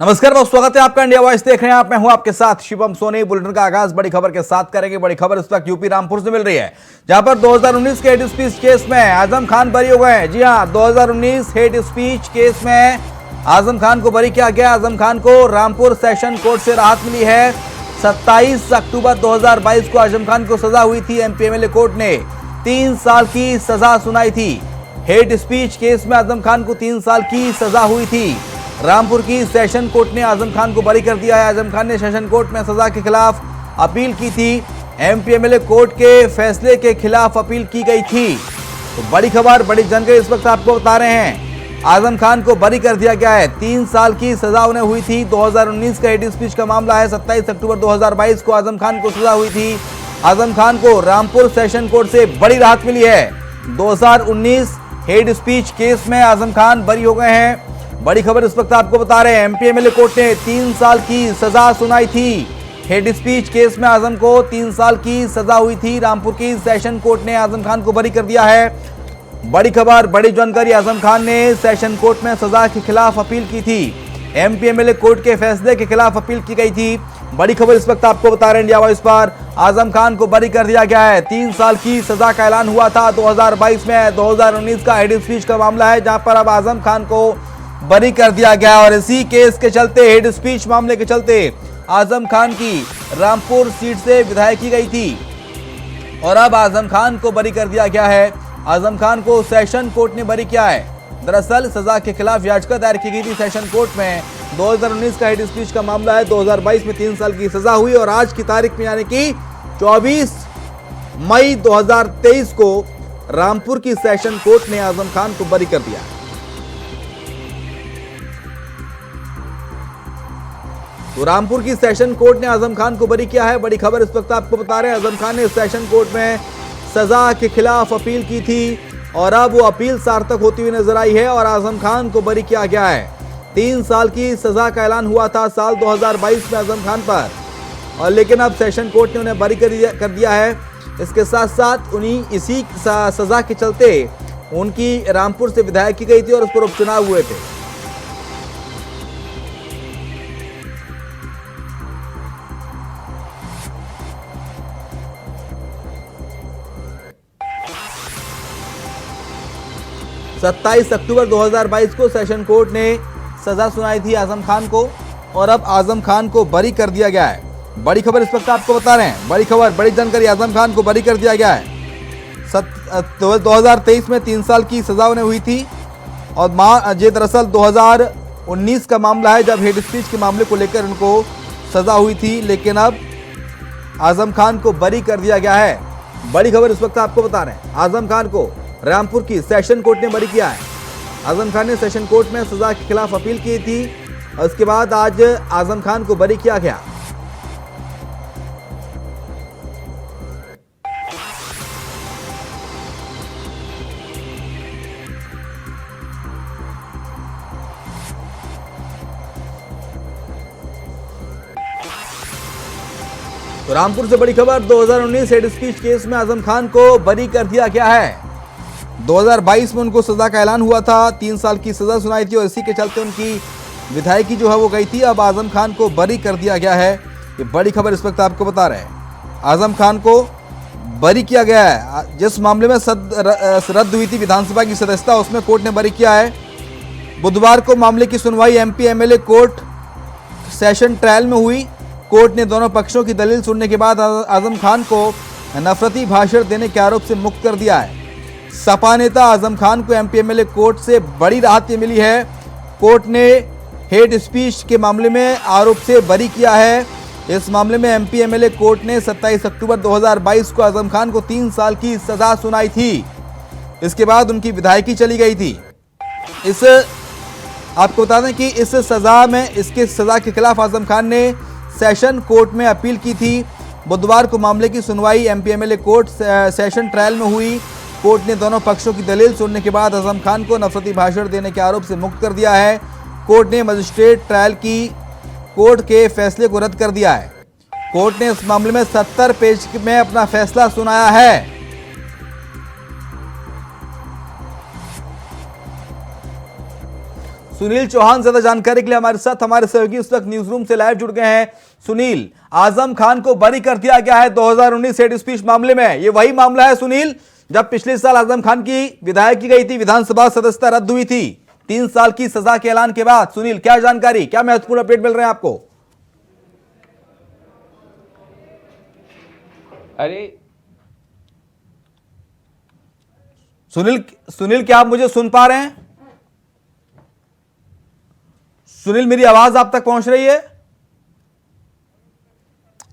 नमस्कार, बहुत स्वागत है आपका इंडिया वॉइस देख रहे हैं आप। मैं हूं आपके साथ शिवम सोनी। बुलेटिन का आगाज बड़ी खबर के साथ करेंगे। बड़ी खबर इस वक्त यूपी रामपुर से मिल रही है, जहां पर 2019 के हेट स्पीच केस में आजम खान बरी हो गए हैं। जी हां, 2019 हेट स्पीच केस में आजम खान को बरी किया गया। आजम खान को रामपुर सेशन कोर्ट से राहत मिली है। 27 अक्टूबर 2022 को आजम खान को सजा हुई थी। एमपी एमएलए कोर्ट ने 3 साल की सजा सुनाई थी। हेट स्पीच केस में आजम खान को 3 साल की सजा हुई थी। रामपुर की सेशन कोर्ट ने आजम खान को बरी कर दिया है। आजम खान ने सेशन कोर्ट में सजा के खिलाफ अपील की थी। एमपी एमएलए कोर्ट के फैसले के खिलाफ अपील की गई थी। तो बड़ी खबर, बड़ी जानकारी इस वक्त आपको बता रहे हैं। आजम खान को बरी कर दिया गया है। 3 साल की सजा उन्हें हुई थी। 2019 का हेट स्पीच का मामला है। 27 अक्टूबर 2022 को आजम खान को सजा हुई थी। आजम खान को रामपुर सेशन कोर्ट से बड़ी राहत मिली है। 2019 हेट स्पीच केस में आजम खान बरी हो गए हैं। बड़ी खबर इस वक्त आपको बता रहे हैं। एमपी एमएलए कोर्ट ने 3 साल की सजा सुनाई थी। हेट स्पीच केस में आजम को 3 साल की सजा हुई थी। रामपुर की सेशन कोर्ट ने आजम खान को बरी कर दिया है। बड़ी खबर, बड़ी जानकारी। आजम खान ने सेशन कोर्ट में सजा के खिलाफ अपील की थी। एमपी एमएलए कोर्ट के फैसले के खिलाफ अपील की गई थी। बड़ी खबर इस वक्त आपको बता रहे हैं इंडिया वॉइस पर। आजम खान को बरी कर दिया गया है। 3 साल की सजा का ऐलान हुआ था 2022 में। 2019 का हेट स्पीच का मामला है, जहां पर अब आजम खान को बरी कर दिया गया। और इसी केस के चलते, हेट स्पीच मामले के चलते आजम खान की रामपुर सीट से विधायकी गई थी और अब आजम खान को बरी कर दिया गया है। आजम खान को सेशन कोर्ट ने बरी किया है। दरअसल सजा के खिलाफ याचिका दायर की गई थी सेशन कोर्ट में। 2019 का हेट स्पीच का मामला है। 2022 में 3 साल की सजा हुई और आज की तारीख में यानी कि 24 मई 2023 को रामपुर की सेशन कोर्ट ने आजम खान को बरी कर दिया। तो रामपुर की सेशन कोर्ट ने आजम खान को बरी किया है। बड़ी खबर इस वक्त आपको बता रहे हैं। आजम खान ने सेशन कोर्ट में सजा के खिलाफ अपील की थी और अब वो अपील सार्थक होती हुई नजर आई है और आजम खान को बरी किया गया है। 3 साल की सजा का ऐलान हुआ था साल 2022 में आजम खान पर, और लेकिन अब सेशन कोर्ट ने उन्हें बरी कर दिया है। इसके साथ साथ उन्हीं इसी सजा के चलते उनकी रामपुर से विधायक की गई थी और उस पर उपचुनाव हुए थे। सत्ताईस अक्टूबर 2022 को सेशन कोर्ट ने सजा सुनाई थी आजम खान को और अब आजम खान को बरी कर दिया गया है। बड़ी खबर इस वक्त आपको बता रहे हैं। बड़ी खबर, बड़ी जानकारी। आजम खान को बरी कर दिया गया है। 2023 में 3 साल की सजा उन्हें हुई थी और ये दरअसल 2019 का मामला है, जब हेट स्पीच के मामले को लेकर उनको सजा हुई थी, लेकिन अब आजम खान को बरी कर दिया गया है। बड़ी खबर इस वक्त आपको बता रहे हैं। आजम खान को रामपुर की सेशन कोर्ट ने बरी किया है। आजम खान ने सेशन कोर्ट में सजा के खिलाफ अपील की थी और उसके बाद आज आजम खान को बरी किया गया। तो रामपुर से बड़ी खबर। 2019 हेट स्पीच केस में आजम खान को बरी कर दिया गया है। 2022 में उनको सजा का ऐलान हुआ था। 3 साल की सजा सुनाई थी और इसी के चलते उनकी विधायकी जो है वो गई थी। अब आजम खान को बरी कर दिया गया है। ये बड़ी खबर इस वक्त आपको बता रहे हैं। आजम खान को बरी किया गया है। जिस मामले में रद्द हुई थी विधानसभा की सदस्यता, उसमें कोर्ट ने बरी किया है। बुधवार को मामले की सुनवाई MP MLA court session trial में हुई। कोर्ट ने दोनों पक्षों की दलील सुनने के बाद आजम खान को नफरती भाषण देने के आरोप से मुक्त कर दिया है। सपा नेता आजम खान को एमपी एमएलए कोर्ट से बड़ी राहत मिली है। कोर्ट ने हेट स्पीच के मामले में आरोप से बरी किया है। इस मामले में एमपी एमएलए कोर्ट ने 27 अक्टूबर 2022 को आजम खान को 3 साल की सजा सुनाई थी। इसके बाद उनकी विधायकी चली गई थी। आपको बता दें कि इसके सजा के खिलाफ आजम खान ने सेशन कोर्ट में अपील की थी। बुधवार को मामले की सुनवाई MP MLA court session trial में हुई। कोर्ट ने दोनों पक्षों की दलील सुनने के बाद आजम खान को नफरती भाषण देने के आरोप से मुक्त कर दिया है। कोर्ट ने मजिस्ट्रेट ट्रायल की कोर्ट के फैसले को रद्द कर दिया है। कोर्ट ने इस मामले में 70 पेज में अपना फैसला सुनाया है। सुनील चौहान ज्यादा जानकारी के लिए हमारे साथ हमारे सहयोगी उस वक्त न्यूज रूम से लाइव जुड़ गए हैं। सुनील, आजम खान को बरी कर दिया गया है 2019 हेड स्पीच मामले में। ये वही मामला है सुनील, जब पिछले साल आजम खान की विधायक की गई थी, विधानसभा सदस्यता रद्द हुई थी 3 साल की सजा के ऐलान के बाद। सुनील, क्या जानकारी, क्या महत्वपूर्ण अपडेट मिल रहे हैं आपको? अरे सुनील, क्या आप मुझे सुन पा रहे हैं? सुनील, मेरी आवाज आप तक पहुंच रही है?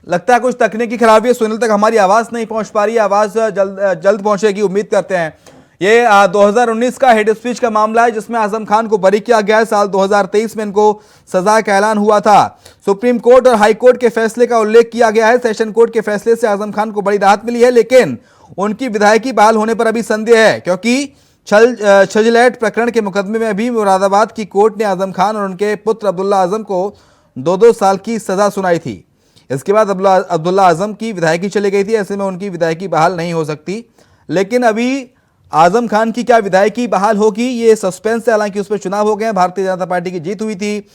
लगता है कुछ तकनीकी खराबी है, सुनील तक हमारी आवाज नहीं पहुंच पा रही है। आवाज जल्द पहुंचेगी, उम्मीद करते हैं। ये 2019 का हेड स्पीच का मामला है जिसमें आजम खान को बरी किया गया है। साल 2023 में इनको सजा का ऐलान हुआ था। सुप्रीम कोर्ट और हाई कोर्ट के फैसले का उल्लेख किया गया है। सेशन कोर्ट के फैसले से आजम खान को बड़ी राहत मिली है, लेकिन उनकी विधायकी बहाल होने पर अभी संदेह है, क्योंकि छजलैट प्रकरण के मुकदमे में भी मुरादाबाद की कोर्ट ने आजम खान और उनके पुत्र अब्दुल्ला आजम को 2-2 साल की सजा सुनाई थी। इसके बाद अब्दुल्ला आजम की विधायकी चली गई थी, ऐसे में उनकी विधायकी बहाल नहीं हो सकती। लेकिन अभी आजम खान की क्या विधायकी बहाल होगी, ये सस्पेंस है। हालांकि उस पर चुनाव हो गए, भारतीय जनता पार्टी की जीत हुई थी।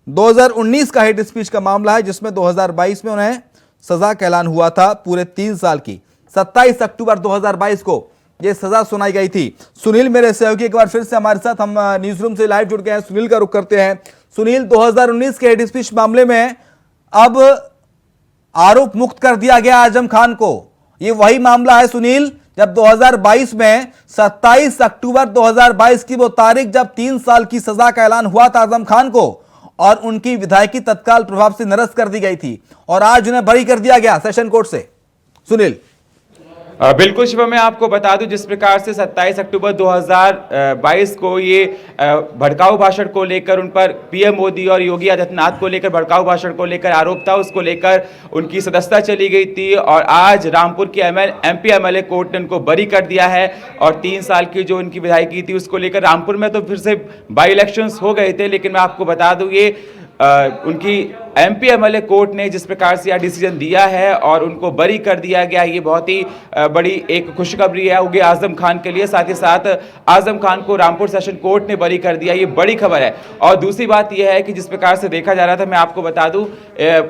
2019 का हेड स्पीच का मामला है जिसमें 2022 में उन्हें सजा का ऐलान हुआ था पूरे 3 साल की। 27 अक्टूबर 2022 को यह सजा सुनाई गई थी। सुनील मेरे सहयोगी एक बार फिर से हमारे साथ, हम न्यूज रूम से लाइव जुड़ गए हैं। सुनील का रुख करते हैं। सुनील, 2019 के हेड स्पीच मामले में अब आरोप मुक्त कर दिया गया आजम खान को। यह वही मामला है सुनील, जब 2022 में 27 अक्टूबर 2022 की वो तारीख जब 3 साल की सजा का ऐलान हुआ था आजम खान को, और उनकी विधायकी तत्काल प्रभाव से निरस्त कर दी गई थी, और आज उन्हें बरी कर दिया गया सेशन कोर्ट से। सुनील, बिल्कुल शिवम, मैं आपको बता दूं जिस प्रकार से 27 अक्टूबर 2022 को ये भड़काऊ भाषण को लेकर उन पर पीएम मोदी और योगी आदित्यनाथ को लेकर भड़काऊ भाषण को लेकर आरोप था, उसको लेकर उनकी सदस्यता चली गई थी, और आज रामपुर की एमपी एमएलए कोर्ट ने उनको बरी कर दिया है। और 3 साल की जो उनकी विधायकी थी उसको लेकर रामपुर में तो फिर से बाई इलेक्शंस हो गए थे, लेकिन मैं आपको बता दूं ये उनकी एमपी एमएलए कोर्ट ने जिस प्रकार से यह डिसीजन दिया है और उनको बरी कर दिया गया, ये बहुत ही बड़ी एक खुशखबरी है उगे आजम खान के लिए। साथ ही साथ आजम खान को रामपुर सेशन कोर्ट ने बरी कर दिया, ये बड़ी खबर है। और दूसरी बात यह है कि जिस प्रकार से देखा जा रहा था, मैं आपको बता दूं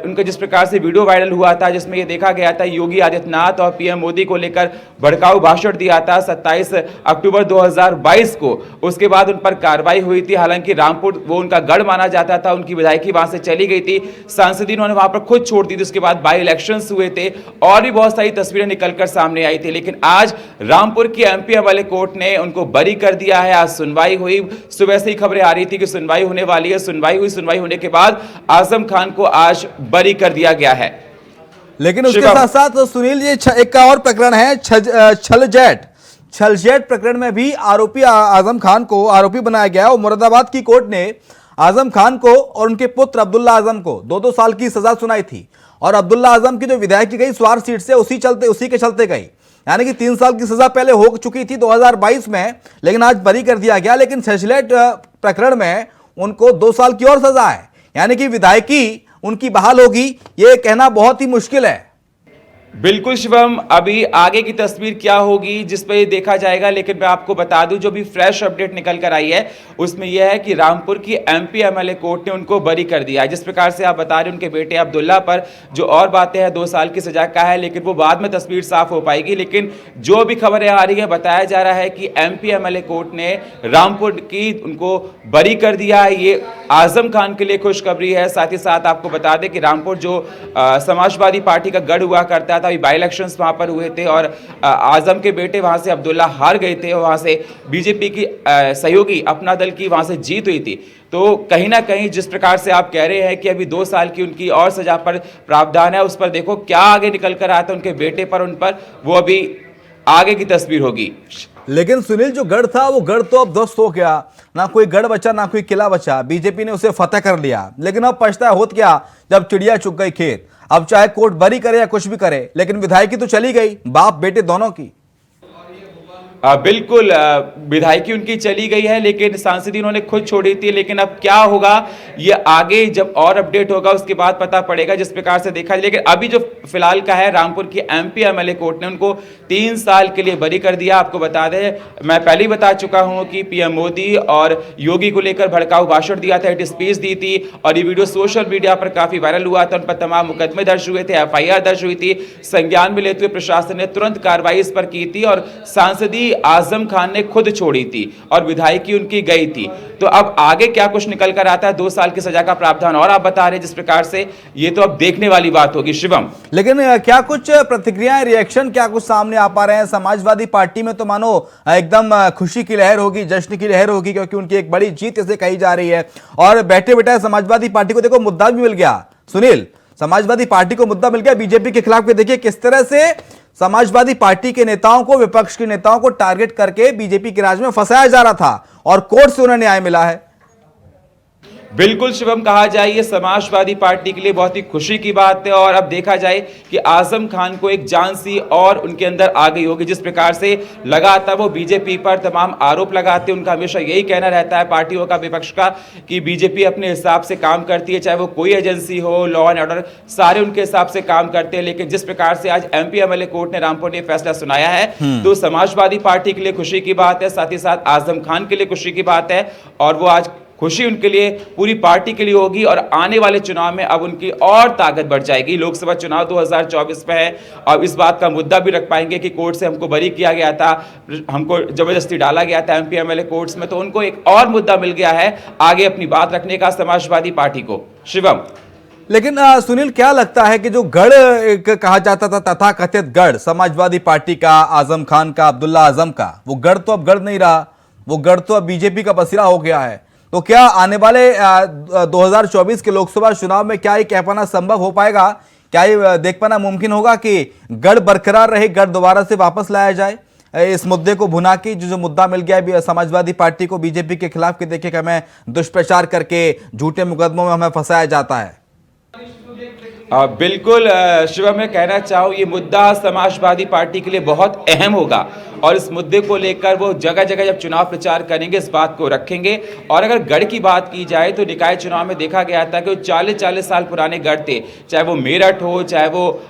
उनका जिस प्रकार से वीडियो वायरल हुआ था जिसमें यह देखा गया था योगी आदित्यनाथ और पीएम मोदी को लेकर भड़काऊ भाषण दिया था 27 अक्टूबर 2022 को। उसके बाद उन पर कार्रवाई हुई थी। हालांकि रामपुर वो उनका गढ़ माना जाता था, उनकी विधायकी वहां से चली गई थी, सांसद उन्होंने वहां पर खुद छोड़ दी थी। उसके बाद बाई इलेक्शंस हुए थे और भी बहुत सारी तस्वीरें निकलकर सामने आई थी, लेकिन आज रामपुर की एमपी एमएलए कोर्ट ने उनको बरी कर दिया है। आज सुनवाई हुई, सुबह से ही खबरें आ रही थी कि सुनवाई होने वाली है। सुनवाई हुई, सुनवाई होने के बाद आजम खान को आज बरी कर दिया गया है। लेकिन उसके साथ साथ सुनील, ये एक का और प्रकरण है छलजेट प्रकरण में भी आरोपी आजम खान को आरोपी बनाया गया। और मुरादाबाद की कोर्ट ने आजम खान को और उनके पुत्र अब्दुल्ला आजम को 2-2 साल की सजा सुनाई थी। और अब्दुल्ला आजम की जो विधायकी गई स्वार सीट से उसी के चलते गई, यानी कि 3 साल की सजा पहले हो चुकी थी 2022 में, लेकिन आज बरी कर दिया गया। लेकिन छलजेट प्रकरण में उनको 2 साल की और सजा है, यानी कि विधायकी उनकी बहाल होगी, यह कहना बहुत ही मुश्किल है। बिल्कुल शिवम, अभी आगे की तस्वीर क्या होगी जिस पर देखा जाएगा, लेकिन मैं आपको बता दूं जो भी फ्रेश अपडेट निकल कर आई है उसमें यह है कि रामपुर की एमपी एमएलए कोर्ट ने उनको बरी कर दिया है। जिस प्रकार से आप बता रहे हैं उनके बेटे अब्दुल्ला पर जो और बातें हैं 2 साल की सजा का है, लेकिन वो बाद में तस्वीर साफ हो पाएगी। लेकिन जो भी खबरें आ रही है, बताया जा रहा है कि एमपी एमएलए कोर्ट ने रामपुर की उनको बरी कर दिया है। ये आजम खान के लिए खुशखबरी है। साथ ही साथ आपको बता दें कि रामपुर जो समाजवादी पार्टी का गढ़ हुआ करता था, बाई इलेक्शंस वहां पर हुए थे और आजम के बेटे वहां से अब्दुल्ला हार गए थे, वहां से बीजेपी की सहयोगी अपना दल की वहां से जीत हुई थी। तो कहीं ना कहीं जिस प्रकार से आप कह रहे हैं कि अभी 2 साल की उनकी और सजा पर प्रावधान है, उस पर देखो क्या आगे निकल कर आता उनके बेटे पर, उन पर, वो अभी आगे की तस्वीर होगी। लेकिन सुनील, जो गढ़ था वो गढ़ तो अब ध्वस्त हो गया, ना कोई गढ़ बचा ना कोई किला बचा। बीजेपी ने उसे फतेह कर लिया, लेकिन अब पछतावा होत क्या जब चिड़िया चुग गई खेत। अब चाहे कोर्ट बरी करे या कुछ भी करे, लेकिन विधायकी तो चली गई, बाप बेटे दोनों की। बिल्कुल, विधायकी उनकी चली गई है, लेकिन सांसदी उन्होंने खुद छोड़ी थी। लेकिन अब क्या होगा ये आगे जब और अपडेट होगा उसके बाद पता पड़ेगा, जिस प्रकार से देखा। लेकिन अभी जो फिलहाल का है, रामपुर की एमपी एमएलए कोर्ट ने उनको 3 साल के लिए बरी कर दिया। आपको बता दें, मैं पहले ही बता चुका हूं कि पीएम मोदी और योगी को लेकर भड़काऊ भाषण दिया था, स्पीच दी थी, और ये वीडियो सोशल मीडिया पर काफी वायरल हुआ था। उन पर तमाम मुकदमे दर्ज हुए थे, एफआईआर दर्ज हुई थी। संज्ञान में लेते हुए प्रशासन ने तुरंत कार्रवाई इस पर की थी, और सांसदी आजम खान ने खुद छोड़ी थी और विधायकी उनकी गई थी। तो अब आगे क्या कुछ निकल कर आता है, 2 साल की सजा का प्रावधान और आप बता रहे हैं जिस प्रकार से, ये तो अब देखने वाली बात होगी शिवम। लेकिन क्या कुछ प्रतिक्रियाएं, रिएक्शन क्या कुछ सामने आ पा रहे हैं? समाजवादी पार्टी में तो मानो एकदम खुशी की लहर होगी, जश्न की लहर होगी, क्योंकि उनकी एक बड़ी जीत इसे कही जा रही है। और बैठे बैठे समाजवादी पार्टी को देखो मुद्दा भी मिल गया। सुनील, समाजवादी पार्टी को मुद्दा मिल गया बीजेपी के खिलाफ। देखिए किस तरह से समाजवादी पार्टी के नेताओं को, विपक्ष के नेताओं को टारगेट करके बीजेपी के राज में फंसाया जा रहा था, और कोर्ट से उन्हें न्याय मिला है। बिल्कुल शिवम, कहा जाए ये समाजवादी पार्टी के लिए बहुत ही खुशी की बात है। और अब देखा जाए कि आजम खान को एक जान सी और उनके अंदर आ गई होगी। जिस प्रकार से लगातार वो बीजेपी पर तमाम आरोप लगाते, उनका हमेशा यही कहना रहता है पार्टियों का, विपक्ष का, कि बीजेपी अपने हिसाब से काम करती है, चाहे वो कोई एजेंसी हो, लॉ एंड ऑर्डर, सारे उनके हिसाब से काम करते हैं। लेकिन जिस प्रकार से आज एमपी एमएलए कोर्ट ने रामपुर ने फैसला सुनाया है, तो समाजवादी पार्टी के लिए खुशी की बात है, साथ ही साथ आजम खान के लिए खुशी की बात है। और वो आज खुशी उनके लिए, पूरी पार्टी के लिए होगी, और आने वाले चुनाव में अब उनकी और ताकत बढ़ जाएगी। लोकसभा चुनाव 2024 में है, और इस बात का मुद्दा भी रख पाएंगे कि कोर्ट से हमको बरी किया गया था, हमको जबरदस्ती डाला गया था एमपी एमएलए कोर्ट्स में, तो उनको एक और मुद्दा मिल गया है आगे अपनी बात रखने का समाजवादी पार्टी को। शिवम, लेकिन सुनील, क्या लगता है कि जो गढ़ कहा जाता था, तथाकथित गढ़ समाजवादी पार्टी का, आजम खान का, अब्दुल्ला आजम का, वो गढ़ तो अब गढ़ नहीं रहा, वो गढ़ तो अब बीजेपी का बसेरा हो गया है। तो क्या आने वाले 2024 के लोकसभा चुनाव में क्या ये कह पाना संभव हो पाएगा? क्या ये देख पाना मुमकिन होगा कि गढ़ बरकरार रहे, गढ़ दोबारा से वापस लाया जाए, इस मुद्दे को भुना के? जो मुद्दा मिल गया है समाजवादी पार्टी को बीजेपी के खिलाफ, कि देखिए कि हमें दुष्प्रचार करके झूठे मुकदमों में हमें फंसाया जाता है। बिल्कुल शिवम, मैं कहना चाहूँ ये मुद्दा समाजवादी पार्टी के लिए बहुत अहम होगा, और इस मुद्दे को लेकर वो जगह जगह जब चुनाव प्रचार करेंगे इस बात को रखेंगे। और अगर गढ़ की बात की जाए तो निकाय चुनाव में देखा गया था कि वो 40-40 साल पुराने गढ़ थे, चाहे वो मेरठ हो, चाहे वो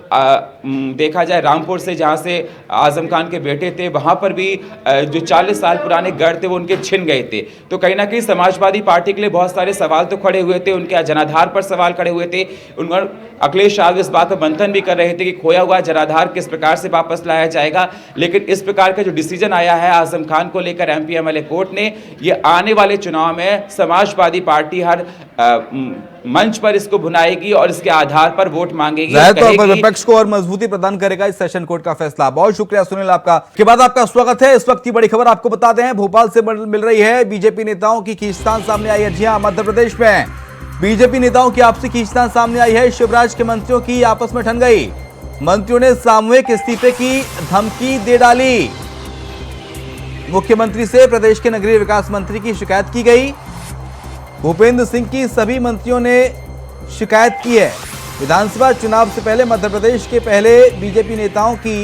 देखा जाए रामपुर से, जहाँ से आजम खान के बेटे थे, वहाँ पर भी जो 40 साल पुराने गढ़ थे वो उनके छिन गए थे। तो कहीं ना कहीं समाजवादी पार्टी के लिए बहुत सारे सवाल तो खड़े हुए थे, उनके जनाधार पर सवाल खड़े हुए थे। उन अखिलेश यादव इस बात पर मंथन भी कर रहे थे कि खोया हुआ जनाधार किस प्रकार से वापस लाया जाएगा। लेकिन इस प्रकार का जो डिसीजन आया है आजम खान को लेकर एमपी एमएलए कोर्ट ने, ये आने वाले चुनाव में समाजवादी पार्टी हर मंच पर इसको भुनाएगी और इसके आधार पर वोट मांगेगी। तो विपक्ष को और मजबूती प्रदान करेगा इस सेशन कोर्ट का फैसला। बहुत शुक्रिया सुनील आपका। के बाद आपका स्वागत है। इस वक्त की बड़ी खबर आपको बता दें, भोपाल से मिल रही है। बीजेपी नेताओं की खींचतान सामने आई है। जी हां, मध्य प्रदेश में बीजेपी नेताओं की आपसी खींचतान सामने आई है। शिवराज के मंत्रियों की आपस में ठन गई। मंत्रियों ने सामूहिक इस्तीफे की धमकी दे डाली। मुख्यमंत्री से प्रदेश के नगरीय विकास मंत्री की शिकायत की गई। भूपेंद्र सिंह की सभी मंत्रियों ने शिकायत की है। विधानसभा चुनाव से पहले मध्य प्रदेश के पहले बीजेपी नेताओं की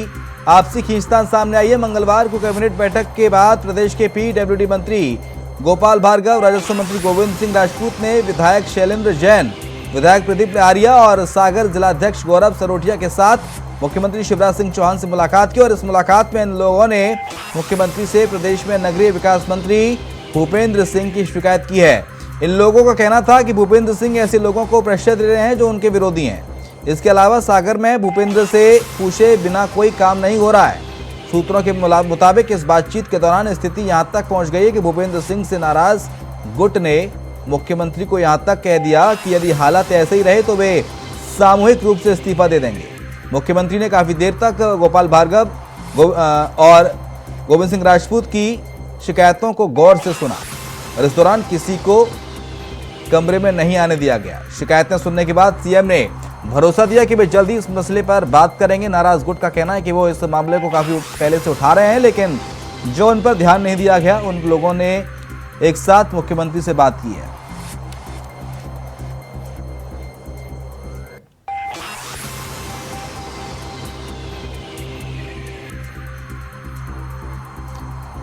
आपसी खींचतान सामने आई है। मंगलवार को कैबिनेट बैठक के बाद प्रदेश के पीडब्ल्यूडी मंत्री गोपाल भार्गव, राजस्व मंत्री गोविंद सिंह राजपूत ने विधायक शैलेंद्र जैन, विधायक प्रदीप आर्या और सागर जिलाध्यक्ष गौरव सरोटिया के साथ मुख्यमंत्री शिवराज सिंह चौहान से मुलाकात की। और इस मुलाकात में इन लोगों ने मुख्यमंत्री से प्रदेश में नगरीय विकास मंत्री भूपेंद्र सिंह की शिकायत की है। इन लोगों का कहना था कि भूपेंद्र सिंह ऐसे लोगों को प्रेशर दे रहे हैं जो उनके विरोधी हैं। इसके अलावा सागर में भूपेंद्र से पूछे बिना कोई काम नहीं हो रहा है। सूत्रों के मुताबिक इस बातचीत के दौरान स्थिति यहां तक पहुंच गई है कि भूपेंद्र सिंह से नाराज गुट ने मुख्यमंत्री को यहां तक कह दिया कि यदि हालात ऐसे ही रहे तो वे सामूहिक रूप से इस्तीफा दे देंगे। मुख्यमंत्री ने काफी देर तक गोपाल भार्गव और गोविंद सिंह राजपूत की शिकायतों को गौर से सुना और इस दौरान किसी को कमरे में नहीं आने दिया गया। शिकायतें सुनने के बाद सीएम ने भरोसा दिया कि वे जल्दी इस मसले पर बात करेंगे। नाराज गुट का कहना है कि वो इस मामले को काफी पहले से उठा रहे हैं, लेकिन जो उन पर ध्यान नहीं दिया गया, उन लोगों ने एक साथ मुख्यमंत्री से बात की है।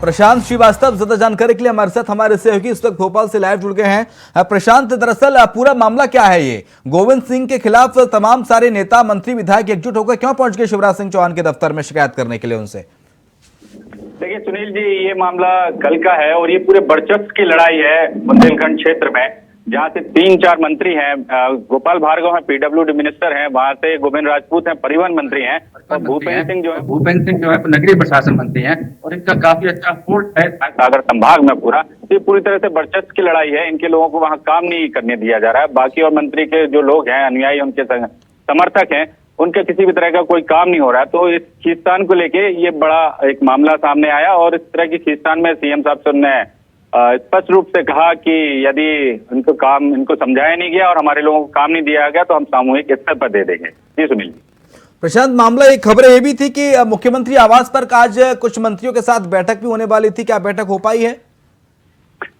प्रशांत श्रीवास्तव ज्यादा जानकारी के लिए हमारे साथ हमारे सहयोगी इस वक्त भोपाल से लाइव जुड़ गए हैं। प्रशांत, दरअसल पूरा मामला क्या है? ये गोविंद सिंह के खिलाफ तमाम सारे नेता, मंत्री, विधायक एकजुट होकर क्यों पहुंच गए शिवराज सिंह चौहान के दफ्तर में शिकायत करने के लिए उनसे? देखिए सुनील जी, ये मामला कल का है और ये पूरे वर्चस्व की लड़ाई है बुंदेलखंड क्षेत्र में, जहाँ से 3-4 मंत्री हैं। गोपाल भार्गव हैं, पीडब्ल्यूडी मिनिस्टर हैं, वहां से गोविंद राजपूत हैं, परिवहन मंत्री हैं, और भूपेंद्र सिंह जो है नगरीय प्रशासन मंत्री हैं, और इनका काफी अच्छा फोर्स है सागर संभाग में पूरा। ये पूरी तरह से वर्चस्व की लड़ाई है। इनके लोगों को वहाँ काम नहीं करने दिया जा रहा है। बाकी और मंत्री के जो लोग हैं, अनुयायी, उनके समर्थक हैं, उनका किसी भी तरह का कोई काम नहीं हो रहा है। तो इस खींचतान को लेके ये बड़ा एक मामला सामने आया और इस तरह की खींचतान में सीएम साहब से उन्होंने स्पष्ट रूप से कहा कि यदि इनको समझाया नहीं गया और हमारे लोगों को काम नहीं दिया गया तो हम सामूहिक स्तर पर दे देंगे। जी सुनील। प्रशांत, मामला एक खबर ये भी थी कि मुख्यमंत्री आवास पर आज कुछ मंत्रियों के साथ बैठक भी होने वाली थी। क्या बैठक हो पाई है?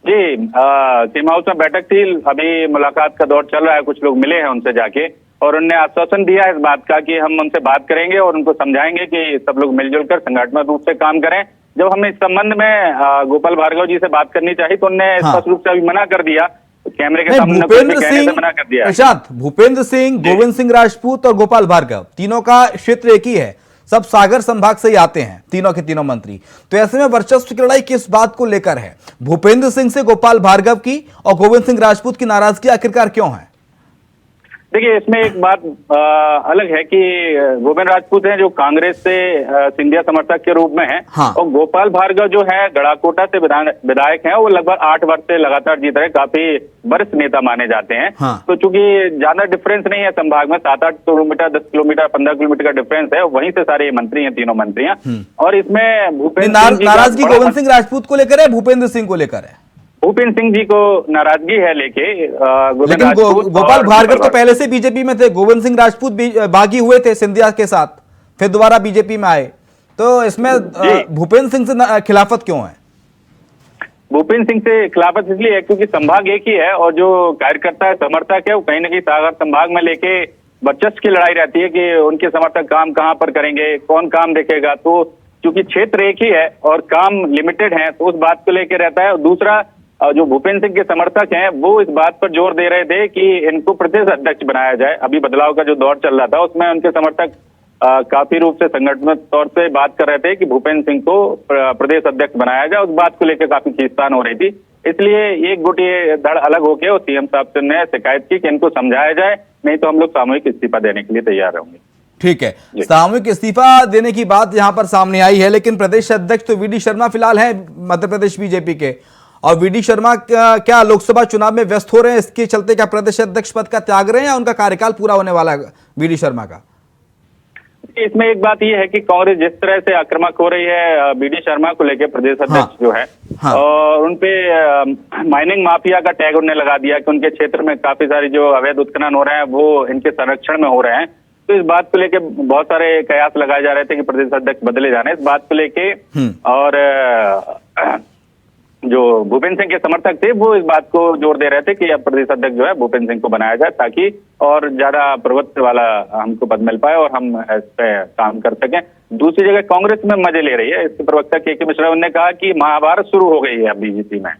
जी, सीएम हाउस में बैठक थी। अभी मुलाकात का दौर चल रहा है। कुछ लोग मिले हैं उनसे जाके और उन्होंने आश्वासन दिया है इस बात का कि हम उनसे बात करेंगे और उनको समझाएंगे कि सब लोग मिलजुल कर संगठनात्मक रूप से काम करें। जब हमने इस संबंध में गोपाल भार्गव जी से बात करनी चाहिए तो उन्होंने स्पष्ट रूप से अभी मना कर दिया। कैमरे के सामने भूपेंद्र कहने से मना कर दिया। प्रशांत, भूपेंद्र सिंह, गोविंद सिंह राजपूत और गोपाल भार्गव, तीनों का क्षेत्र एक ही है। सब सागर संभाग से ही आते हैं, तीनों के तीनों मंत्री। तो ऐसे में वर्चस्व की लड़ाई किस बात को लेकर है? भूपेंद्र सिंह से गोपाल भार्गव की और गोविंद सिंह राजपूत की नाराजगी आखिरकार क्यों है? देखिए, इसमें एक बात अलग है कि गोविंद राजपूत हैं जो कांग्रेस से सिंधिया समर्थक के रूप में हैं। हाँ। और गोपाल भार्गव जो है गढ़ाकोटा से विधायक हैं। वो लगभग 8 वर्ष से लगातार जीत रहे, काफी वरिष्ठ नेता माने जाते हैं। हाँ। तो चूंकि ज्यादा डिफरेंस नहीं है संभाग में, 7-8 किलोमीटर, 10 किलोमीटर, 15 किलोमीटर का डिफरेंस है। वहीं से सारे मंत्री हैं, तीनों मंत्री हैं। और इसमें भूपेंद्र सिंह नाराजगी गोविंद सिंह राजपूत को लेकर है, भूपेंद्र सिंह को लेकर है? भूपेंद्र सिंह जी को नाराजगी है लेके लेकिन गोपाल भार्गव तो पहले से बीजेपी में थे। गोविंद सिंह राजपूत बागी हुए थे सिंधिया के साथ, फिर दोबारा बीजेपी में आए। तो इसमें भूपेंद्र सिंह से खिलाफत क्यों है? भूपेंद्र सिंह से खिलाफत इसलिए है क्योंकि संभाग एक ही है और जो कार्यकर्ता है, समर्थक है, वो कहीं ना कहीं सागर संभाग में लेके वर्चस्व की लड़ाई रहती है कि उनके समर्थक काम कहाँ पर करेंगे, कौन काम देखेगा। तो क्योंकि क्षेत्र एक ही है और काम लिमिटेड है तो उस बात को लेकर रहता है। और दूसरा, जो भूपेंद्र सिंह के समर्थक हैं वो इस बात पर जोर दे रहे थे कि इनको प्रदेश अध्यक्ष बनाया जाए। अभी बदलाव का जो दौर चल रहा था उसमें उनके समर्थक काफी रूप से संगठनात्मक तौर पे बात कर रहे थे कि भूपेंद्र सिंह को प्रदेश अध्यक्ष बनाया जाए। उस बात को लेकर काफी खींचतान हो रही थी। इसलिए एक गुट ये धड़ अलग होके और सीएम साहब से ने शिकायत की कि इनको समझाया जाए, नहीं तो हम लोग सामूहिक इस्तीफा देने के लिए तैयार होंगे। ठीक है, सामूहिक इस्तीफा देने की बात यहां पर सामने आई है, लेकिन प्रदेश अध्यक्ष तो वीडी शर्मा फिलहाल है मध्य प्रदेश बीजेपी के। और वीडी शर्मा क्या लोकसभा चुनाव में व्यस्त हो रहे हैं? इसके चलते क्या प्रदेश अध्यक्ष पद का त्याग रहे हैं या उनका कार्यकाल पूरा होने वाला है वीडी शर्मा का? इसमें एक बात यह है कि कांग्रेस जिस तरह से आक्रामक हो रही है वीडी शर्मा को लेकर, प्रदेश अध्यक्ष जो है, और उनपे माइनिंग माफिया का टैग उन्होंने लगा दिया कि उनके क्षेत्र में काफी सारी जो अवैध उत्खनन हो रहे हैं वो इनके संरक्षण में हो रहे हैं। तो इस बात को लेके बहुत सारे कयास लगाए जा रहे थे कि प्रदेश अध्यक्ष बदले जाने। इस बात को लेके और जो भूपेंद्र सिंह के समर्थक थे वो इस बात को जोर दे रहे थे कि अब प्रदेश अध्यक्ष जो है भूपेंद्र सिंह को बनाया जाए ताकि और ज्यादा प्रभुत्व वाला हमको पद मिल पाए और हम इस पे काम कर सकें। दूसरी जगह कांग्रेस में मजे ले रही है। इसके प्रवक्ता के मिश्रा ने कहा कि महाभारत शुरू हो गई है अब बीजेपी में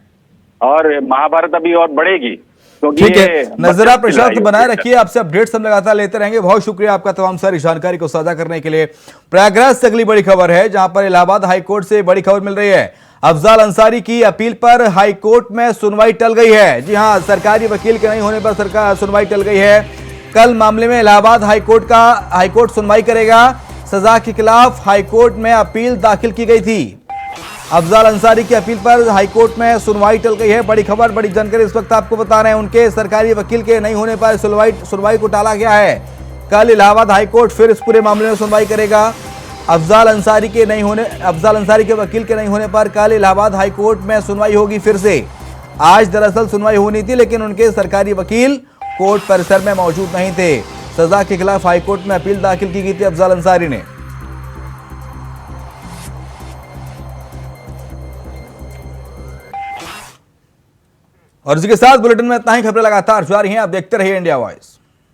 और महाभारत अभी और बढ़ेगी। ठीक है, नजरा प्रशांत बनाए रखिए। आपसे अपडेट्स हम लगातार लेते रहेंगे। बहुत शुक्रिया आपका तमाम सारी जानकारी को साझा करने के लिए। प्रयागराज से अगली बड़ी खबर है जहां पर इलाहाबाद हाईकोर्ट से बड़ी खबर मिल रही है। अफजाल अंसारी की अपील पर हाईकोर्ट में सुनवाई टल गई है। जी हां, सरकारी वकील के नहीं होने पर सरकार सुनवाई टल गई है। कल मामले में इलाहाबाद हाईकोर्ट सुनवाई करेगा। सजा के खिलाफ हाईकोर्ट में अपील दाखिल की गई थी। अफजाल अंसारी की अपील पर हाईकोर्ट में सुनवाई टल गई है। बड़ी खबर, बड़ी जानकारी इस वक्त आपको बता रहे हैं। उनके सरकारी वकील के नहीं होने पर सुनवाई को टाला गया है। कल इलाहाबाद हाईकोर्ट फिर इस पूरे मामले में सुनवाई करेगा। अफजाल अंसारी के वकील के नहीं होने पर कल इलाहाबाद हाईकोर्ट में सुनवाई होगी फिर से। आज दरअसल सुनवाई होनी थी लेकिन उनके सरकारी वकील कोर्ट परिसर में मौजूद नहीं थे। सजा के खिलाफ हाईकोर्ट में अपील दाखिल की गई थी अफजाल अंसारी ने। और इसके साथ बुलेटिन में इतना ही। खबरें लगातार जारी हैं, आप देखते रहिए इंडिया वॉइस।